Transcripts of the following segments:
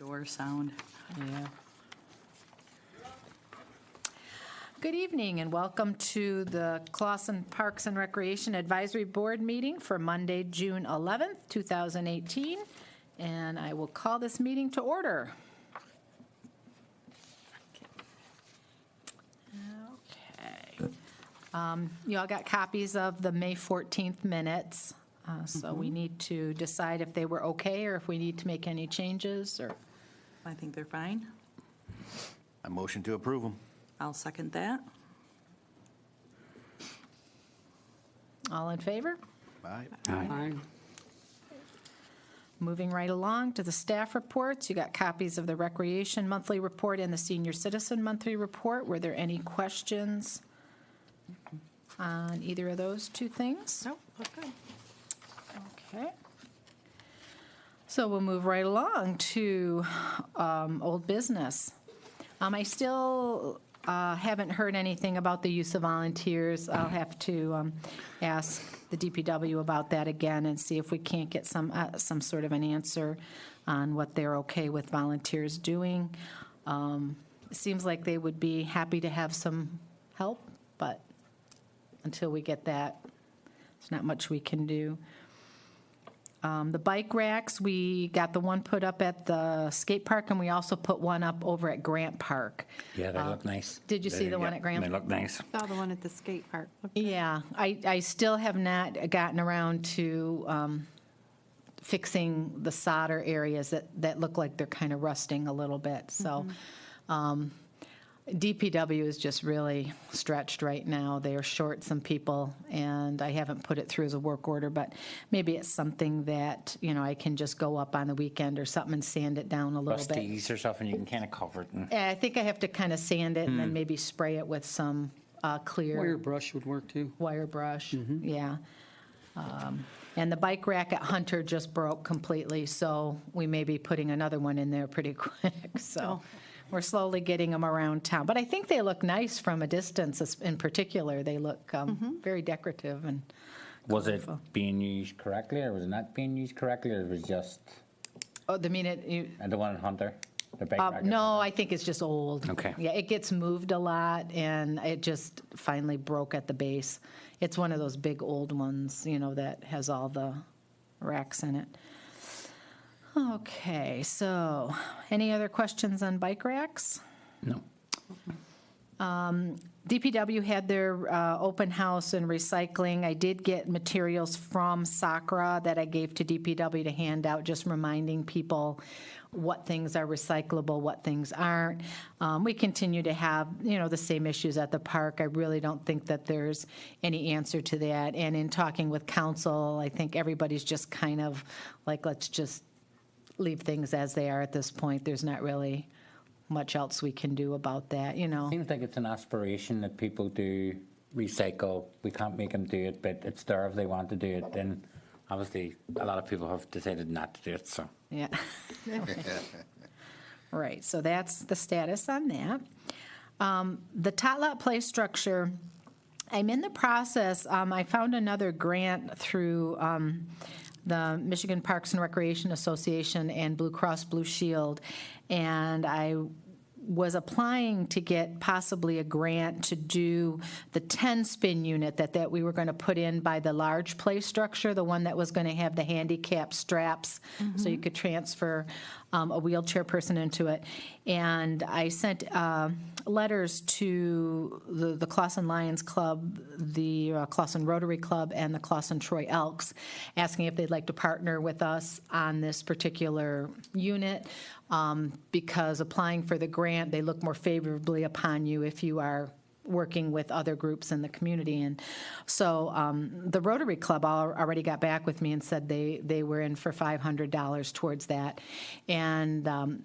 door sound. Yeah. Good evening and welcome to the Clawson Parks and Recreation Advisory Board meeting for Monday, June 11th, 2018. And I will call this meeting to order. Okay. You all got copies of the May 14th minutes. So we need to decide if they were okay or if we need to make any changes or. I think they're fine. I motion to approve them. I'll second that. All in favor? Aye. Aye. Moving right along to the staff reports, you got copies of the Recreation Monthly Report and the Senior Citizen Monthly Report. Were there any questions on either of those two things? Nope, okay. Okay. So we'll move right along to old business. I still haven't heard anything about the use of volunteers. I'll have to ask the DPW about that again and see if we can't get some sort of an answer on what they're okay with volunteers doing. It seems like they would be happy to have some help, but until we get that, there's not much we can do. The bike racks, we got the one put up at the skate park, and we also put one up over at Grant Park. Yeah, they look nice. Did you see the one at Grant? They look nice. Saw the one at the skate park. Yeah, I still have not gotten around to fixing the solder areas that look like they're kind of rusting a little bit. So DPW is just really stretched right now. They are short some people, and I haven't put it through as a work order, but maybe it's something that, I can just go up on the weekend or something and sand it down a little bit. Rusties or something, you can kind of cover it. Yeah, I think I have to kind of sand it and then maybe spray it with some clear Wire brush would work too. wire brush. Yeah. And the bike rack at Hunter just broke completely, so we may be putting another one in there pretty quick. So we're slowly getting them around town. But I think they look nice from a distance in particular. They look very decorative and Was it colorful. being used correctly, or was it not being used correctly, or it was just, Oh, the minute the one in Hunter? The bike rack? no, I think it's just old. Okay. Yeah, it gets moved a lot, and it just finally broke at the base. It's one of those big old ones, that has all the racks in it. Okay, so any other questions on bike racks? No. DPW had their open house and recycling. I did get materials from Sakura that I gave to DPW to hand out, just reminding people what things are recyclable, what things aren't. We continue to have, the same issues at the park. I really don't think that there's any answer to that. And in talking with council, I think everybody's just kind of like, let's just leave things as they are at this point. There's not really much else we can do about that, Seems like it's an aspiration that people do recycle. We can't make them do it, but it's there if they want to do it. Then obviously a lot of people have decided not to do it, so. Yeah. Right, so that's the status on that. The tot lot play structure, I'm in the process, I found another grant through the Michigan Parks and Recreation Association and Blue Cross Blue Shield, and I was applying to get possibly a grant to do the 10-spin unit that we were going to put in by the large play structure, the one that was going to have the handicap straps so you could transfer a wheelchair person into it. And I sent letters to the Clawson Lions Club, the Clawson Rotary Club, and the Clawson Troy Elks, asking if they'd like to partner with us on this particular unit, because applying for the grant, they look more favorably upon you if you are working with other groups in the community. And so the Rotary Club already got back with me and said they were in for $500 towards that. And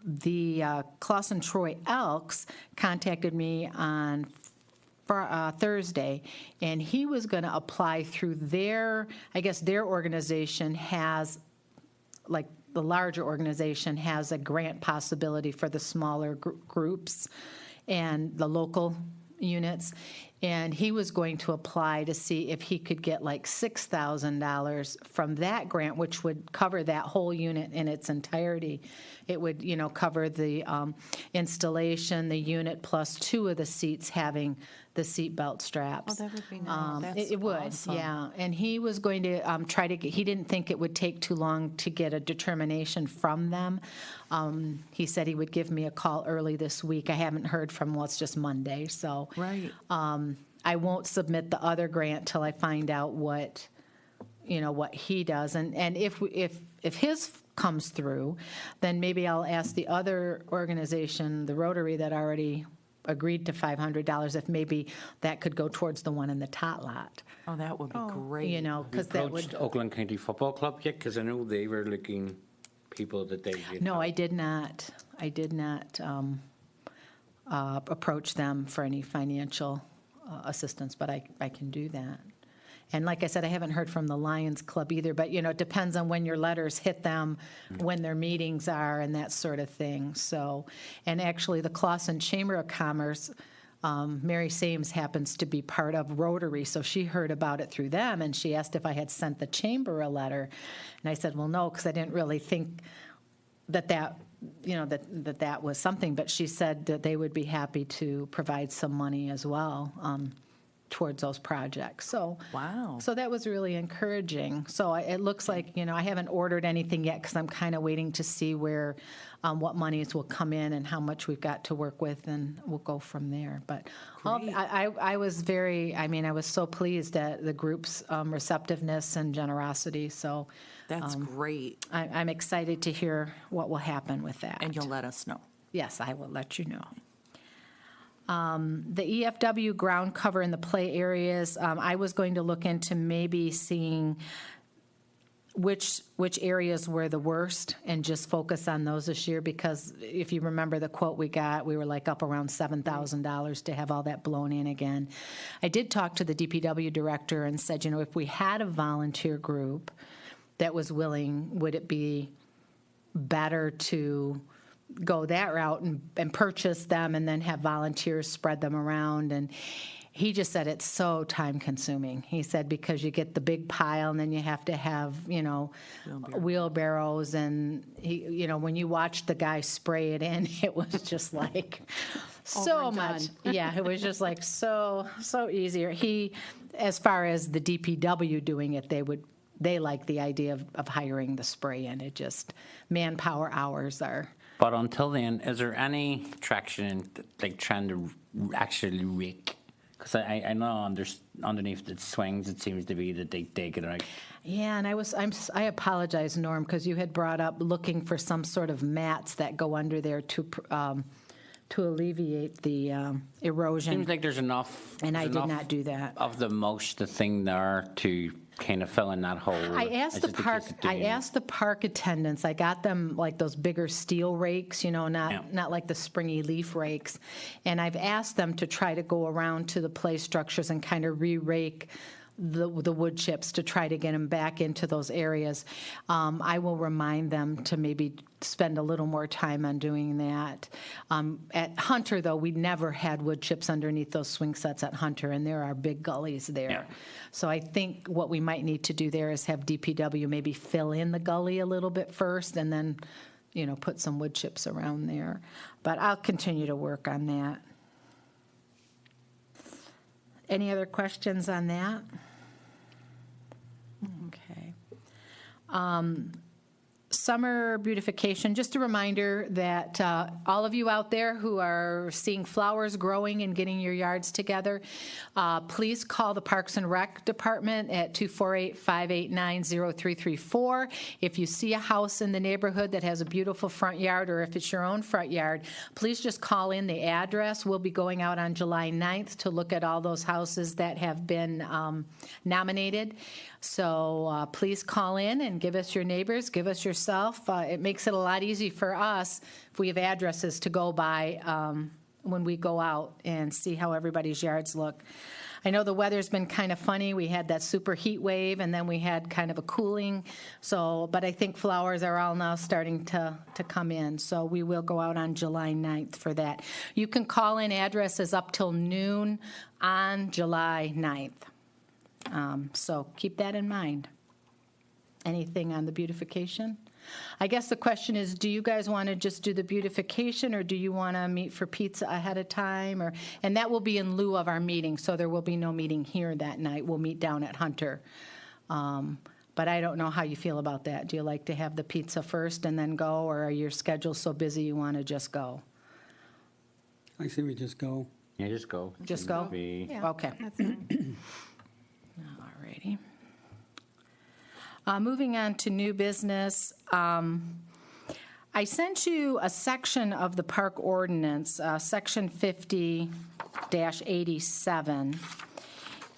the Clawson Troy Elks contacted me on Thursday, and he was going to apply through their organization has, like the larger organization has a grant possibility for the smaller groups and the local units. And he was going to apply to see if he could get like $6,000 from that grant, which would cover that whole unit in its entirety. It would, cover the installation, the unit, plus 2 of the seats having the seat belt straps. Oh, that would be nice. That's It would, awesome. yeah. And he was going to try to get, he didn't think it would take too long to get a determination from them. He said he would give me a call early this week. I haven't heard from him, well, it's just Monday, so. Right. I won't submit the other grant till I find out what he does. And if his comes through, then maybe I'll ask the other organization, the Rotary, that already agreed to $500, if maybe that could go towards the one in the tot lot. Oh, that would be great. Because that would. Approached Oakland County Football Club yet? Because I know they were looking people that they. No, I did not. Approach them for any financial assistance, but I can do that. And like I said, I haven't heard from the Lions Club either, but, it depends on when your letters hit them, when their meetings are, and that sort of thing. So, and actually, the Clawson Chamber of Commerce, Mary Sames happens to be part of Rotary, so she heard about it through them, and she asked if I had sent the chamber a letter. And I said, well, no, because I didn't really think that was something, but she said that they would be happy to provide some money as well towards those projects. So, Wow. So that was really encouraging. So it looks like, I haven't ordered anything yet because I'm kind of waiting to see where, what monies will come in and how much we've got to work with, and we'll go from there. But Great. I was I was so pleased at the group's receptiveness and generosity. So That's great. I'm excited to hear what will happen with that. And you'll let us know. Yes, I will let you know. The EFW ground cover in the play areas, I was going to look into maybe seeing which areas were the worst and just focus on those this year, because if you remember the quote we got, we were like up around $7,000 to have all that blown in again. I did talk to the DPW director and said, if we had a volunteer group that was willing, would it be better to go that route and purchase them and then have volunteers spread them around? And he just said it's so time consuming. He said because you get the big pile and then you have to have, wheelbarrows, and when you watched the guy spray it in, it was just like so much. Yeah, it was just like so easier. As far as the DPW doing it, they like the idea of hiring the spray in. It just, manpower hours are. But until then, is there any traction in like trying to actually rake? Because I know underneath the swings, it seems to be that they dig it out. Yeah, and I apologize, Norm, because you had brought up looking for some sort of mats that go under there to alleviate the erosion. Seems like there's enough. And I did not do that. Of the mulch, the thing there to kind of fill in that hole. I asked the park attendants. I got them like those bigger steel rakes, not like the springy leaf rakes. And I've asked them to try to go around to the play structures and kind of re-rake the wood chips to try to get them back into those areas. I will remind them to maybe spend a little more time on doing that. At Hunter, though, we never had wood chips underneath those swing sets at Hunter, and there are big gullies there. Yeah. So I think what we might need to do there is have DPW maybe fill in the gully a little bit first, and then, put some wood chips around there. But I'll continue to work on that. Any other questions on that? Okay. Summer beautification, just a reminder that all of you out there who are seeing flowers growing and getting your yards together, please call the Parks and Rec Department at 248-589-0334. If you see a house in the neighborhood that has a beautiful front yard, or if it's your own front yard, please just call in the address. We'll be going out on July 9th to look at all those houses that have been nominated. So please call in and give us your neighbors, give us yourself. It makes it a lot easier for us if we have addresses to go by when we go out and see how everybody's yards look. I know the weather's been kind of funny. We had that super heat wave, and then we had kind of a cooling. So, but I think flowers are all now starting to come in. So we will go out on July 9th for that. You can call in addresses up till noon on July 9th. So keep that in mind. Anything on the beautification? I guess the question is, do you guys want to just do the beautification, or do you want to meet for pizza ahead of time? And that will be in lieu of our meeting, so there will be no meeting here that night. We'll meet down at Hunter. But I don't know how you feel about that. Do you like to have the pizza first and then go, or are your schedules so busy you want to just go? I say we just go. Yeah, just go. Just Seems to go? be- Yeah, Okay. that's fine. All righty. Moving on to new business. I sent you a section of the park ordinance, Section 50-87.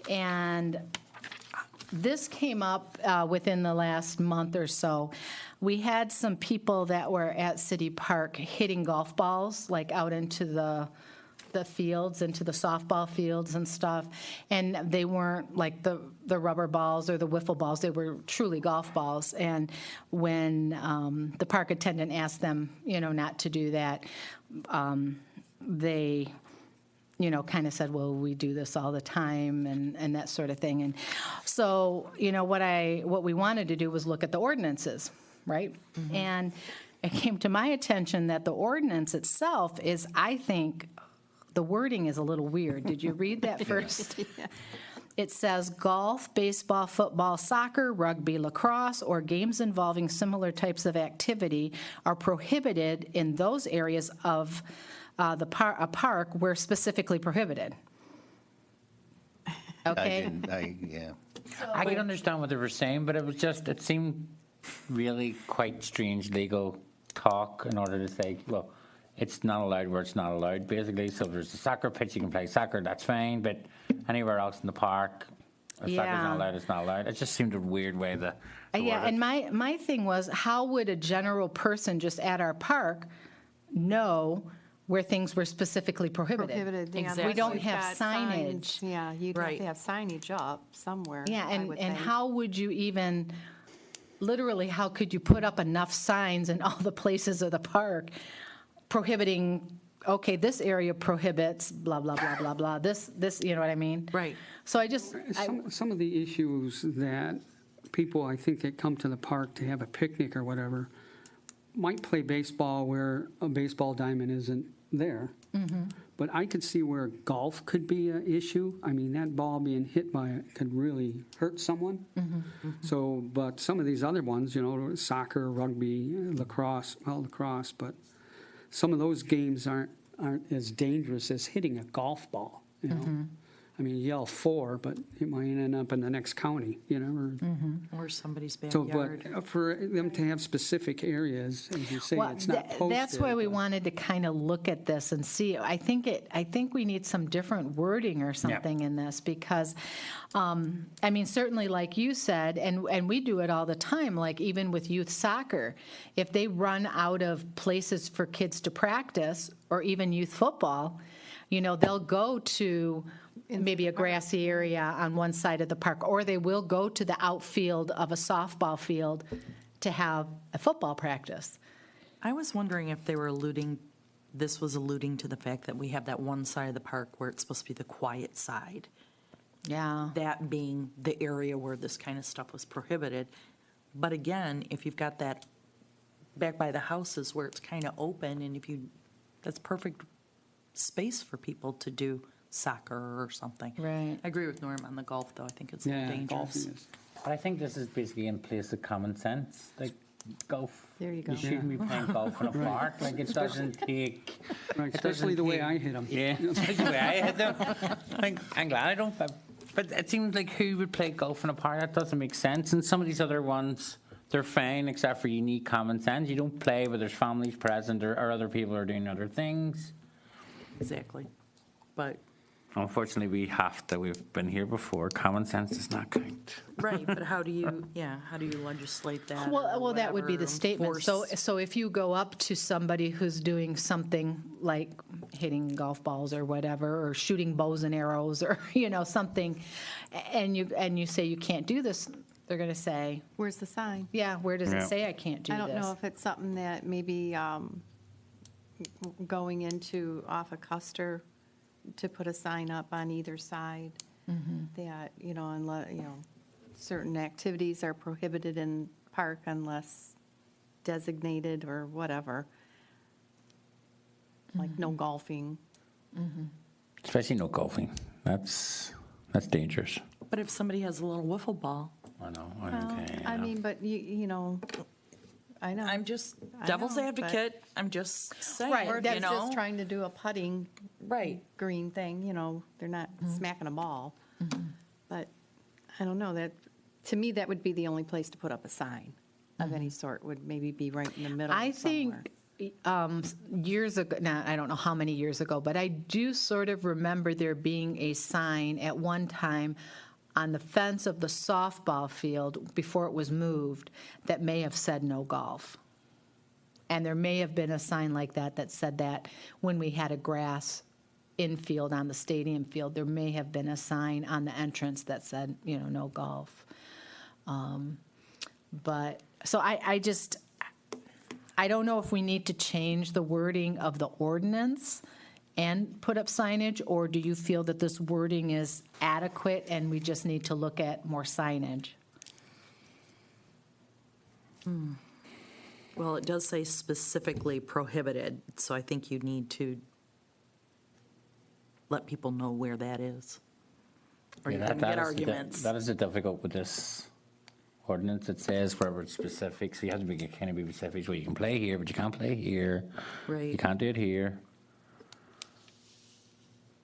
And this came up within the last month or so. We had some people that were at City Park hitting golf balls, like out into the fields, into the softball fields and stuff, and they weren't like the rubber balls or the wiffle balls. They were truly golf balls. And when the park attendant asked them, not to do that, they, kind of said, well, we do this all the time and that sort of thing. And so, what we wanted to do was look at the ordinances, right? Mm-hmm. And it came to my attention that the ordinance itself is, I think, the wording is a little weird. Did you read that first? Yeah. It says golf, baseball, football, soccer, rugby, lacrosse, or games involving similar types of activity are prohibited in those areas of a park where specifically prohibited. Okay? Yeah. I can understand what they were saying, but it seemed really quite strange legal talk in order to say, well, it's not allowed where it's not allowed, basically. So if there's a soccer pitch, you can play soccer, that's fine. But anywhere else in the park, if soccer's Yeah. not allowed, it's not allowed. It just seemed a weird way to Yeah, word and it. my thing was, how would a general person just at our park know where things were specifically prohibited? Prohibited, yeah. Exactly. We don't unless have you've got signage. signs. Yeah, you'd have Right. to have signage up somewhere. Yeah, I would and think. how would you even, literally, how could you put up enough signs in all the places of the park prohibiting, okay, this area prohibits blah, blah, blah, blah, blah, this, you know what I mean? Right. So I just, Some of the issues that people, I think, that come to the park to have a picnic or whatever, might play baseball where a baseball diamond isn't there. But I could see where golf could be an issue. I mean, that ball being hit by it could really hurt someone. So, but some of these other ones, soccer, rugby, lacrosse, but some of those games aren't as dangerous as hitting a golf ball, I mean, you yell 4, but it might end up in the next county, Or somebody's So, backyard. but for them to have specific areas, as you say, well, it's not posted. that's why we wanted to kind of look at this and see. I think we need some different wording or something in this because, I mean, certainly like you said, and we do it all the time, like even with youth soccer, if they run out of places for kids to practice, or even youth football, they'll go to maybe a grassy area on one side of the park, or they will go to the outfield of a softball field to have a football practice. I was wondering if they were this was alluding to the fact that we have that one side of the park where it's supposed to be the quiet side. Yeah. That being the area where this kind of stuff was prohibited. But again, if you've got that back by the houses where it's kind of open, and that's perfect space for people to do soccer or something. Right. I agree with Norm on the golf, though. I think it's a little Yeah, dangerous. golfing is. But I think this is basically in place of common sense. Like golf. There you go. You shouldn't be playing golf in a park. Like it doesn't take. Right, it especially doesn't the way take- I hit them. Yeah, especially the way I hit them. I'm glad I don't. But it seems like who would play golf in a park? That doesn't make sense. And some of these other ones, they're fine, except for you need common sense. You don't play where there's families present or other people are doing other things. Exactly. But Unfortunately, we've been here before. Common sense does not count. Right, but how do you, how do you legislate that? or Well, that would be the whatever, statement. So, enforce- so if you go up to somebody who's doing something like hitting golf balls or whatever, or shooting bows and arrows, or, something, and you say you can't do this, they're going to say, Where's the sign? yeah, where does it Yeah. say I can't do I this? don't know if it's something that maybe going into off of Custer to put a sign up on either side that, unless, certain activities are prohibited in park unless designated or whatever. Like no golfing. Especially no golfing. That's dangerous. But if somebody has a little wiffle ball, I know. Well, Okay, I yeah. mean, but I know. I'm just I devil's know, but- advocate, I'm just saying, Right, Or you that's know? just trying to do a putting Right. green thing, they're not smacking a ball. But I don't know, to me, that would be the only place to put up a sign of any sort, would maybe be right in the middle I somewhere. think years ago, now, I don't know how many years ago, but I do sort of remember there being a sign at one time on the fence of the softball field before it was moved that may have said no golf. And there may have been a sign like that said that when we had a grass infield on the stadium field, there may have been a sign on the entrance that said, no golf. But, so I don't know if we need to change the wording of the ordinance and put up signage, or do you feel that this wording is adequate and we just need to look at more signage? Well, it does say specifically prohibited, so I think you need to let people know where that is. Or Yeah, you're that- going to get that is the di- arguments. That is the difficult with this ordinance. It says wherever it's specific, so you have to be, kind of be specific. Well, you can play here, but you can't play here. You Right. can't do it here.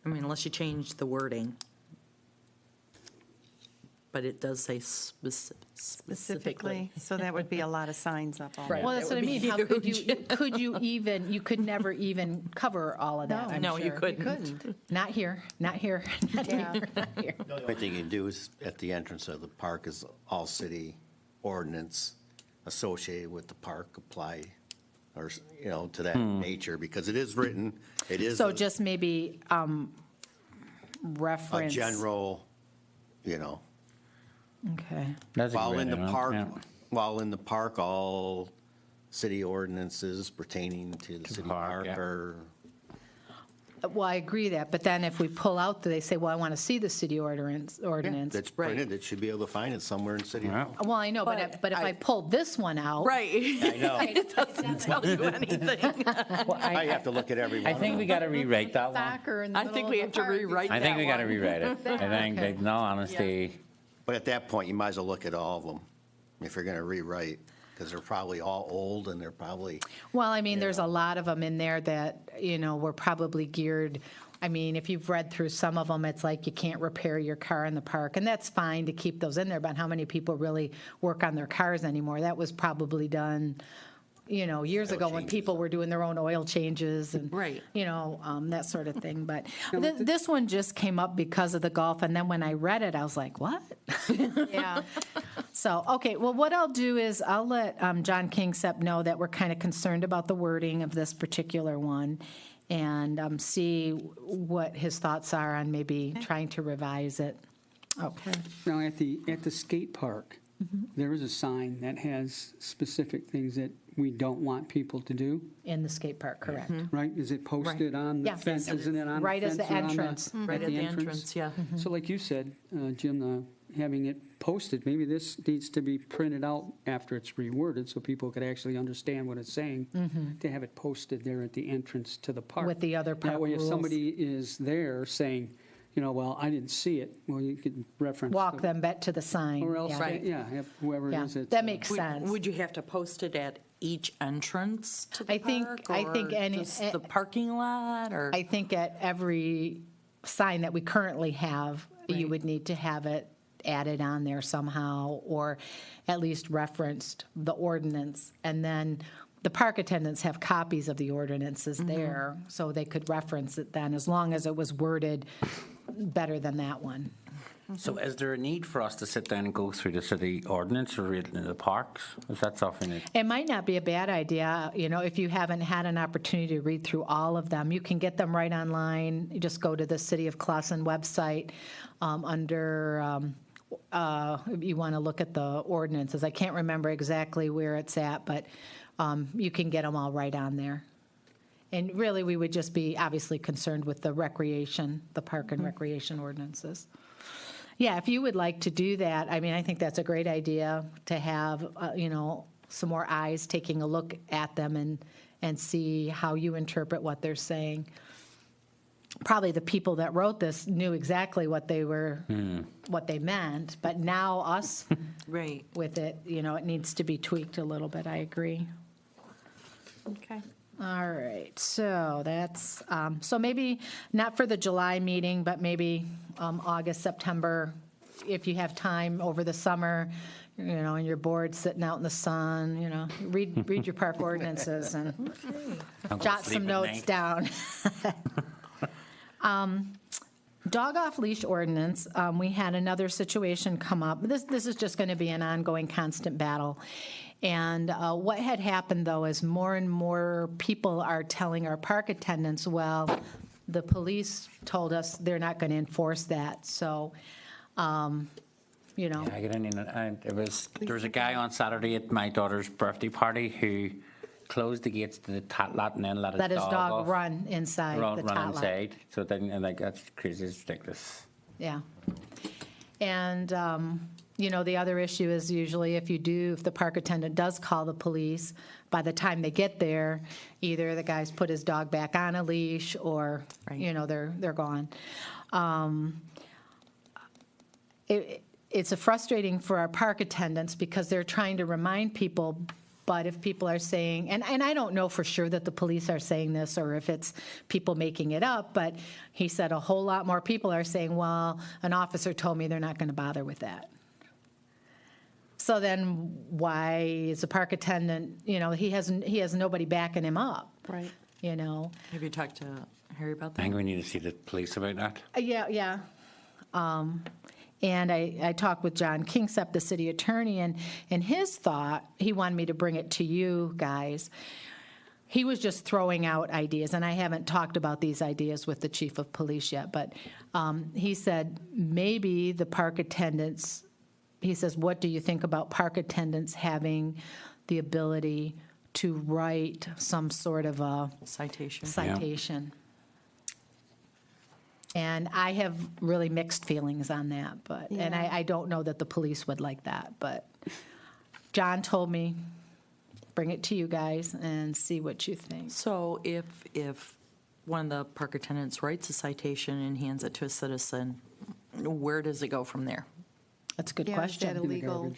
I mean, unless you change the wording. But it does say specifically. So that would be a lot of signs up all Right. Well, over. that's That what I would be mean. How could huge. you could never even cover all of that, I'm No, you sure. couldn't. Not here, not here, not Yeah. here, not here. The only thing you can do is, at the entrance of the park, is all city ordinance associated with the park apply, or, to that nature, because it is written, it is So a just maybe reference. general, Okay. That's a while great in the idea, park, yeah. all city ordinances pertaining to the city park, park yeah. are, Well, I agree that, but then if we pull out, they say, well, I want to see the city ordinance. that's printed, it should be able to find it somewhere in city Yeah. hall. Well, I know, but if I pulled this one out. Right. I know. It doesn't tell you anything. Well, I have to look at every one I of think them. we got to rewrite that one. Soccer in the I middle think of we the have to park. rewrite I that think we got to one. rewrite it. I think, Okay. in all honesty, But at that point, you might as well look at all of them, if you're going to rewrite, because they're probably all old, and they're probably, Well, I mean, there's a lot of them in there that, were probably geared. I mean, if you've read through some of them, it's like you can't repair your car in the park, and that's fine to keep those in there, but how many people really work on their cars anymore? That was probably done, years ago when changes. people were doing their own oil changes and, Right. that sort of thing. But this one just came up because of the golf, and then when I read it, I was like, what? Yeah. So, okay, well, what I'll do is I'll let John Kingsep know that we're kind of concerned about the wording of this particular one and see what his thoughts are on maybe trying to revise it. Okay. Now, at the skate park, there is a sign that has specific things that we don't want people to do, In the skate park, correct. right? Is it posted on the Yeah. fence? Isn't it on the Right as the fence or on entrance. Right at the entrance, yeah. So like you said, Jim, having it posted, maybe this needs to be printed out after it's reworded so people could actually understand what it's saying, to have it posted there at the entrance to the park. With the other park That way, if rules. somebody is there saying, well, I didn't see it, well, you could reference. Walk them back to the sign. Or else, yeah. Right. have whoever it Yeah, is. that's, that makes Would- sense. Would you have to post it at each entrance to the I think- park? I think or any- just the parking lot, or? I think at every sign that we currently have, you Right. would need to have it added on there somehow, or at least referenced the ordinance. And then the park attendants have copies of the ordinances there, so they could reference it then, as long as it was worded better than that one. So is there a need for us to sit down and go through the city ordinance or read it in the parks? Is that something that? It might not be a bad idea, if you haven't had an opportunity to read through all of them. You can get them right online. You just go to the City of Clawson website if you want to look at the ordinances. I can't remember exactly where it's at, but you can get them all right on there. And really, we would just be obviously concerned with the park and recreation ordinances. Yeah, if you would like to do that, I mean, I think that's a great idea to have, some more eyes taking a look at them and see how you interpret what they're saying. Probably the people that wrote this knew exactly what they meant, but now us Right. with it, it needs to be tweaked a little bit. I agree. Okay. All right, so that's, so maybe not for the July meeting, but maybe August, September, if you have time over the summer, and you're bored sitting out in the sun, read your park ordinances and jot sleep some at notes night. down. Dog off leash ordinance, we had another situation come up. This is just going to be an ongoing constant battle. And what had happened, though, is more and more people are telling our park attendants, well, the police told us they're not going to enforce that. So, I get in, and there was a guy on Saturday at my daughter's birthday party who closed the gates to the tot lot and then let his let his dog off. run inside the Run tot lot. inside. So then, that's crazy, it's ridiculous. Yeah. And, the other issue is usually if the park attendant does call the police, by the time they get there, either the guy's put his dog back on a leash or, Right. they're gone. It's frustrating for our park attendants because they're trying to remind people, but if people are saying, and I don't know for sure that the police are saying this or if it's people making it up, but he said a whole lot more people are saying, well, an officer told me they're not going to bother with that. So then why is a park attendant, he has nobody backing him up, Right. Have you talked to Harry about I that? think we need to see the police about that. Yeah. And I talked with John Kingsep, the city attorney, and his thought, he wanted me to bring it to you guys. He was just throwing out ideas, and I haven't talked about these ideas with the chief of police yet, but he said maybe the park attendants, he says, what do you think about park attendants having the ability to write some sort of a Citation. And I have really mixed feelings on that, and Yeah. I don't know that the police would like that, but John told me, bring it to you guys and see what you think. So if one of the park attendants writes a citation and hands it to a citizen, where does it go from there? That's a good Yeah, question. Is that illegal?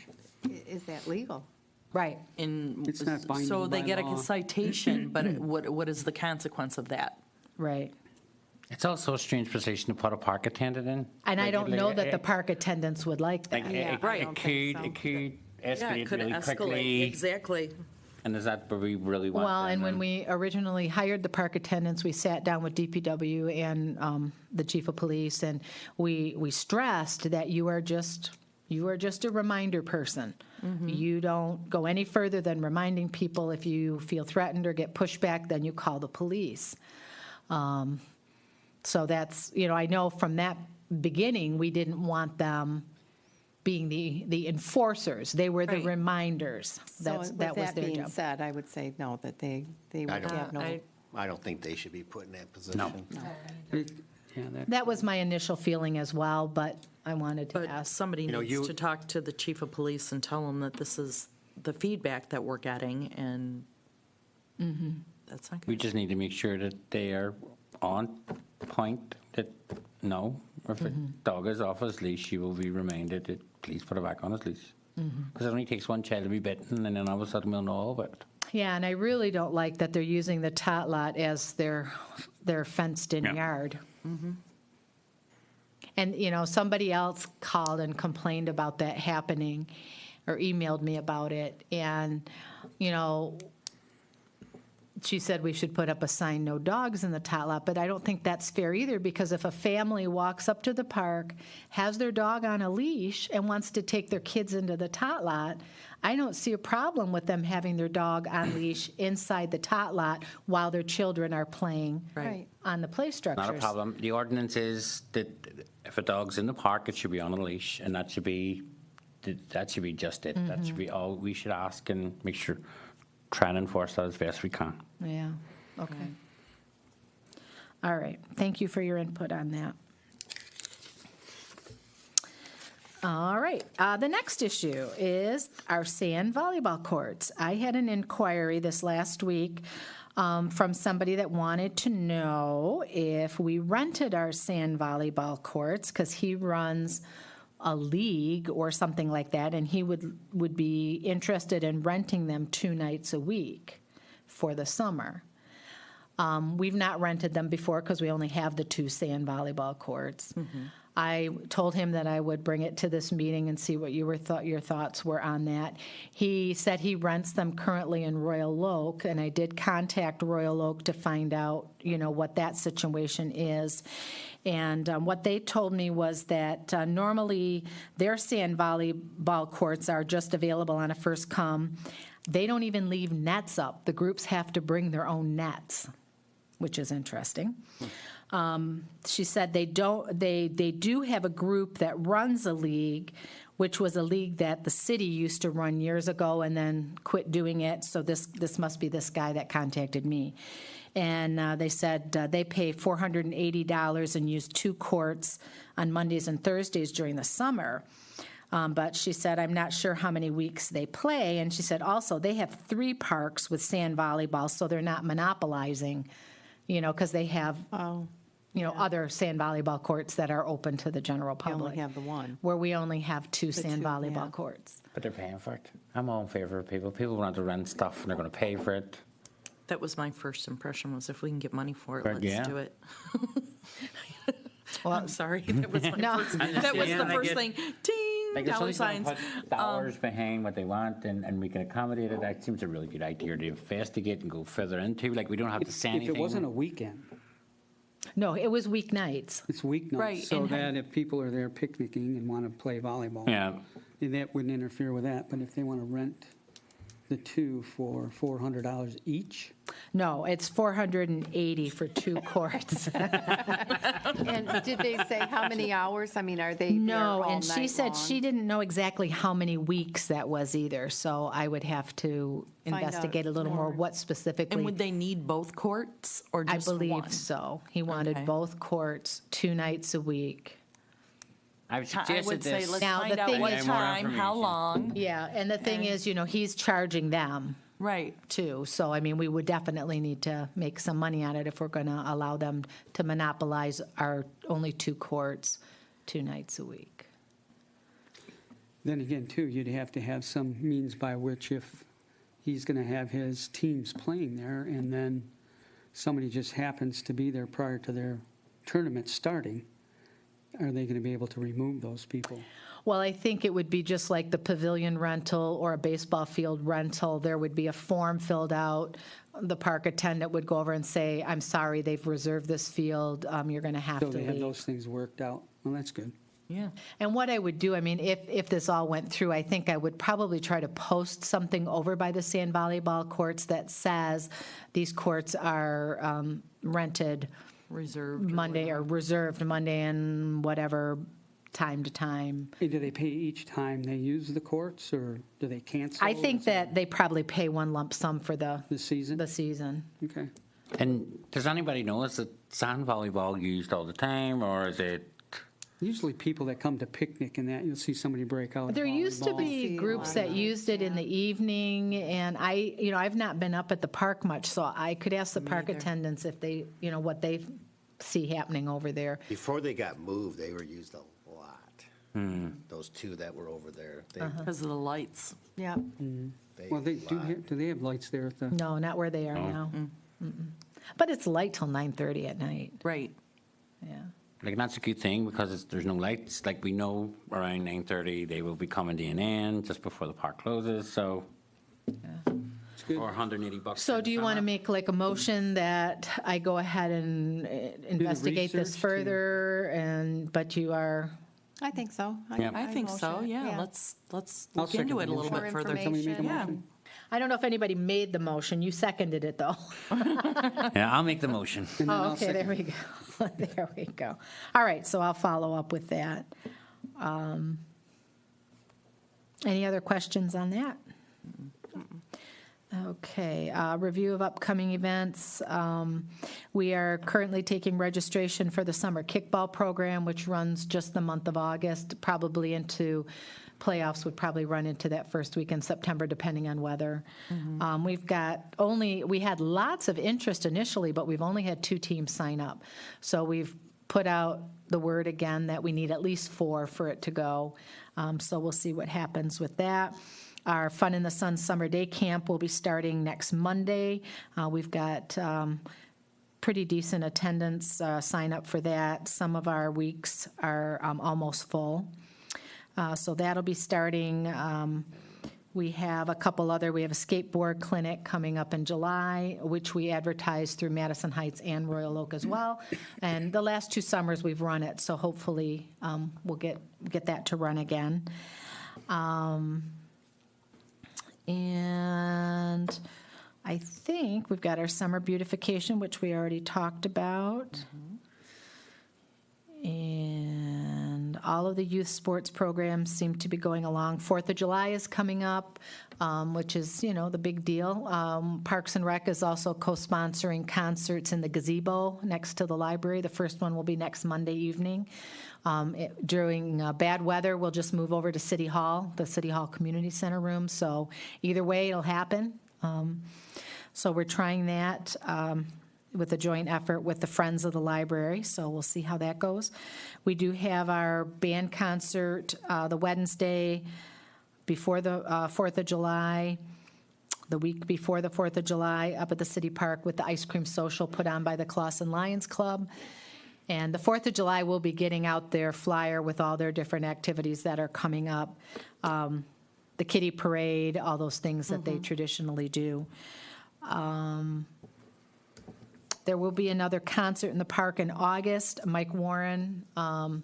Is that legal? Right. It's not binding So they by get law. a citation, but what is the consequence of that? Right. It's also a strange position to put a park attendant in. And I don't know that the Regularly, park attendants would like Like, that. Yeah, I it don't could, think so. it could Yeah, escalate it could really escalate, quickly. exactly. And is that what we really want? Well, then? and when we originally hired the park attendants, we sat down with DPW and the chief of police, and we stressed that you are just a reminder person. You don't go any further than reminding people. If you feel threatened or get pushback, then you call the police. So that's, I know from that beginning, we didn't want them being the enforcers. They were the Right. reminders. So That with was that their being job. said, I would say no, that they would don't- have no. I don't think they should be put in that position. Yeah, That was my initial feeling as well, but I wanted to But ask. somebody You know, needs you- to talk to the chief of police and tell them that this is the feedback that we're getting, and that's not We good. just need to make sure that they are on point, that no, if a dog is off his leash, you will be reminded that please put it back on his leash. Because it only takes one child to be bitten, and then all of a sudden we'll know all of it. Yeah, and I really don't like that they're using the tot lot as their fenced-in Yeah. yard. And, somebody else called and complained about that happening, or emailed me about it, and, she said we should put up a sign, no dogs in the tot lot, but I don't think that's fair either, because if a family walks up to the park, has their dog on a leash, and wants to take their kids into the tot lot, I don't see a problem with them having their dog on leash inside the tot lot while their children are playing Right. on the play structures. Not a problem. The ordinance is that if a dog's in the park, it should be on a leash, and that should be just it. That should be all we should ask and make sure, try and enforce that as best we can. Yeah, okay. All right, thank you for your input on that. All right, the next issue is our sand volleyball courts. I had an inquiry this last week from somebody that wanted to know if we rented our sand volleyball courts, because he runs a league or something like that, and he would be interested in renting them 2 nights a week for the summer. We've not rented them before because we only have the 2 sand volleyball courts. I told him that I would bring it to this meeting and see what your thoughts were on that. He said he rents them currently in Royal Oak, and I did contact Royal Oak to find out, what that situation is. And what they told me was that normally their sand volleyball courts are just available on a first come. They don't even leave nets up. The groups have to bring their own nets, which is interesting. She said they do have a group that runs a league, which was a league that the city used to run years ago and then quit doing it. So this must be this guy that contacted me. And they said they pay $480 and use 2 courts on Mondays and Thursdays during the summer. But she said, I'm not sure how many weeks they play. And she said also they have 3 parks with sand volleyball, so they're not monopolizing, because they have other sand volleyball courts that are open to the general You public. only have the one. Where we only have 2 sand 2, volleyball yeah. courts. But they're paying for it. I'm all in favor of people. People want to rent stuff, and they're going to pay for it. That was my first impression, was if we can get money for it, But let's yeah. do it. Well, I'm sorry, that was my No. first, that was the understand, I first get- thing, ding, Like, if dollar somebody's going signs. to put dollars behind what they want, and we can accommodate it, that seems a really good idea to investigate and go further into. Like, we don't have to say If anything. it wasn't a weekend, No, it was weeknights. it's weeknights. Right, So and- that if people are there picnicking and want to play volleyball. Yeah. then that wouldn't interfere with that. But if they want to rent the 2 for $400 each, No, it's $480 for 2 courts. And did they say how many hours? I mean, are they there No, all and she night said long? she didn't know exactly how many weeks that was either, so I would have to Find out investigate a little more more. what And specifically. would they need both courts or I just one? believe so. He wanted Okay. both courts 2 nights a week. I've I suggested would say, this. let's Now, find the out thing what is- time, how information. long. Yeah, and the thing is, he's charging them Right. too, so I mean, we would definitely need to make some money on it if we're going to allow them to monopolize our only 2 courts 2 nights a week. then again, too, you'd have to have some means by which if he's going to have his teams playing there and then somebody just happens to be there prior to their tournament starting, are they going to be able to remove those people? Well, I think it would be just like the pavilion rental or a baseball field rental. There would be a form filled out. The park attendant would go over and say, I'm sorry, they've reserved this field. You're going to have So to they have leave. those things worked out. Well, that's good. Yeah. And what I would do, I mean, if this all went through, I think I would probably try to post something over by the sand volleyball courts that says these courts are rented Reserved. Monday or reserved Monday and whatever time to time. And do they pay each time they use the courts, or do they cancel? I think Is it that they probably pay one lump sum for the the season? Okay. And does anybody know, is it sand volleyball used all the time, or is it? Usually people that come to picnic and that, you'll see somebody break out. There used to volleyball. be see a groups lot that of used it in the evening, and I've not been up at the park much, so I could ask the park attendants if they, what they see happening over there. Before they got moved, they were used a lot. Those 2 that were over there, they, Because of the lights. Yeah, Well, they used a do lot. do they have lights there at the? No, not where they are now. But it's light till 9:30 at night, Right. yeah. Like, that's a good thing because there's no lights. Like, we know around 9:30 they will be coming to an end just before the park closes. So, good. for $180. So for do you the want to summer. make like a motion that I go ahead and investigate this research to- further, but you are, I think so. Yeah. I think so, motion it, yeah, let's I'll look into second it a the little motion. bit More further. Somebody make a information. motion? I don't know if anybody made the motion, you seconded it though. Yeah, I'll make the motion. And then Oh, I'll okay, there second. we go. There we go. All right, so I'll follow up with that. Any other questions on that? Okay, review of upcoming events. We are currently taking registration for the summer kickball program, which runs just the month of August, probably into, playoffs would probably run into that first week in September, depending on weather. We had lots of interest initially, but we've only had 2 teams sign up. So we've put out the word again that we need at least 4 for it to go. So we'll see what happens with that. Our Fun in the Sun Summer Day Camp will be starting next Monday. We've got pretty decent attendance sign up for that. Some of our weeks are almost full. So that'll be starting. We have a couple other, we have a skateboard clinic coming up in July, which we advertise through Madison Heights and Royal Oak as well. And the last 2 summers we've run it, so hopefully we'll get that to run again. And I think we've got our summer beautification, which we already talked about. And all of the youth sports programs seem to be going along. 4th of July is coming up, which is, the big deal. Parks and Rec is also co-sponsoring concerts in the gazebo next to the library. The first one will be next Monday evening. During bad weather, we'll just move over to City Hall, the City Hall Community Center room. So either way, it'll happen. So we're trying that with a joint effort with the Friends of the Library, so we'll see how that goes. We do have our band concert the Wednesday before the 4th of July, the week before the 4th of July, up at the City Park with the ice cream social put on by the Clawson Lions Club. And the 4th of July, we'll be getting out their flyer with all their different activities that are coming up. The kitty parade, all those things that they traditionally do. There will be another concert in the park in August. Mike Warren, the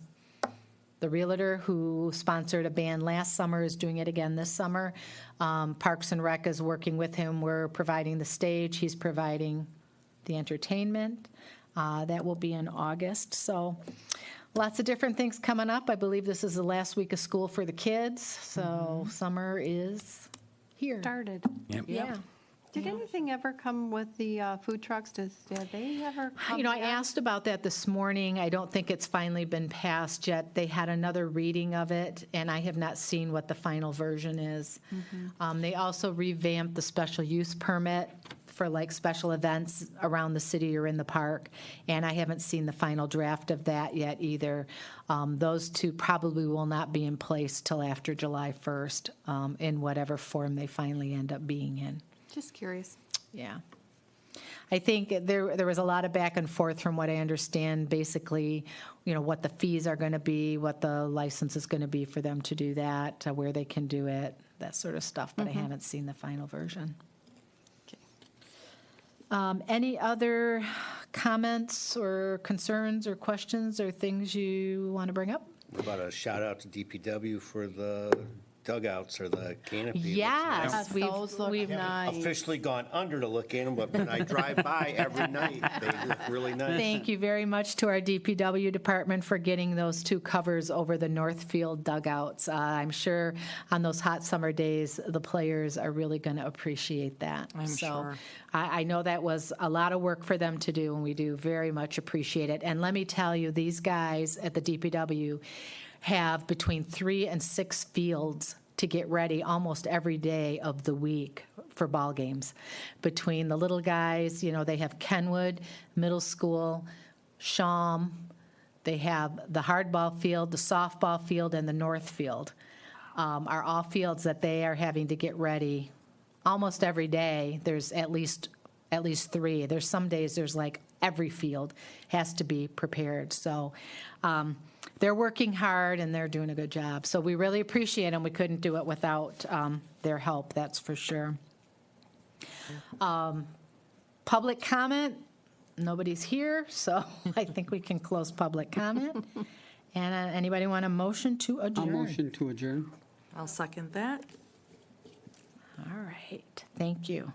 realtor who sponsored a band last summer, is doing it again this summer. Parks and Rec is working with him. We're providing the stage. He's providing the entertainment. That will be in August. So lots of different things coming up. I believe this is the last week of school for the kids. So summer is here. Started. Yeah. Did anything ever come with the food trucks? Did they ever come? I yet? asked about that this morning. I don't think it's finally been passed yet. They had another reading of it, and I have not seen what the final version is. They also revamped the special use permit for like special events around the city or in the park, and I haven't seen the final draft of that yet either. Those 2 probably will not be in place till after July 1st, in whatever form they finally end up being in. Just curious. Yeah. I think there was a lot of back and forth from what I understand, basically, what the fees are going to be, what the license is going to be for them to do that, where they can do it, that sort of stuff, but I haven't seen the final version. Okay. Any other comments or concerns or questions or things you want to bring up? About a shout out to DPW for the dugouts or the canopy. It looks nice. Yes, Those look we've nice. Officially gone under to look in them, but when I drive by every night, they look really nice. Thank you very much to our DPW department for getting those 2 covers over the Northfield dugouts. I'm sure on those hot summer days, the players are really going to appreciate that. I'm sure. I know that was a lot of work for them to do, and we do very much appreciate it. And let me tell you, these guys at the DPW have between 3 and 6 fields to get ready almost every day of the week for ball games. Between the little guys, they have Kenwood Middle School, Shawm, they have the hardball field, the softball field, and the north field are all fields that they are having to get ready almost every day. There's at least 3. There's some days there's like every field has to be prepared. So they're working hard and they're doing a good job. So we really appreciate them. We couldn't do it without their help, that's for sure. Public comment, nobody's here, so I think we can close public comment. And anybody want a motion to I'll adjourn? motion to adjourn. I'll second that. All right, thank you.